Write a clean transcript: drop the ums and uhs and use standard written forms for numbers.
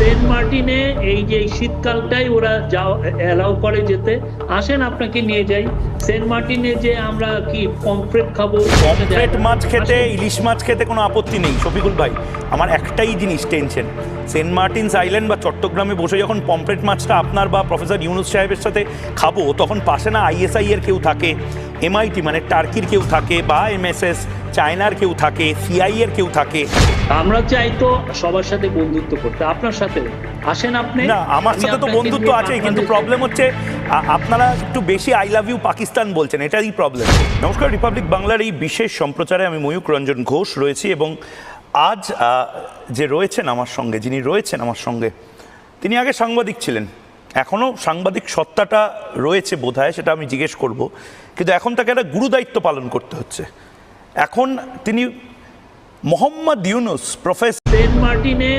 Saint মার্টিনে এই যে শীতকালটাই ওরা অ্যালাউ করে যেতে। আসেন আপনাকে নিয়ে যাই সেন্ট মার্টিনে, যে আমরা কি পমফ্রেট খাবো। পমফ্রেট মাছ খেতে, ইলিশ মাছ খেতে কোনো আপত্তি নেই শফিকুল ভাই। আমার একটাই জিনিস টেনশন, সেন্ট মার্টিনস আইল্যান্ড বা চট্টগ্রামে বসে যখন পমফ্রেট মাছটা আপনার বা প্রফেসর ইউনুস সাহেবের সাথে খাবো, তখন পাশে না আইএসআই এর কেউ থাকে, এমআইটি মানে টার্কির কেউ থাকে, বা এমএসএস চায়নার কেউ থাকে, সিআই এর কেউ থাকে। আমরা চাই তো সবার সাথে বন্ধুত্ব করতে, আপনার সাথে আসেন আপনি। না, আমার সাথে তো বন্ধুত্ব আছেই, কিন্তু প্রবলেম হচ্ছে আপনারা একটু বেশি আই লাভ ইউ পাকিস্তান বলছেন, এটাই প্রবলেম। নমস্কার, রিপাবলিক বাংলার এই বিশেষ সম্প্রচারে আমি ময়ূক রঞ্জন ঘোষ রয়েছি, এবং আজ যে রয়েছেন আমার সঙ্গে, যিনি রয়েছেন আমার সঙ্গে, তিনি আগে সাংবাদিক ছিলেন, এখনও সাংবাদিক সত্তাটা রয়েছে বোধহয়, সেটা আমি জিজ্ঞেস করব, কিন্তু এখন তাকে একটা গুরুদায়িত্ব পালন করতে হচ্ছে। এখন তিনি মোহাম্মদ ইউনুস প্রফেসর। সেন্ট মার্টিনে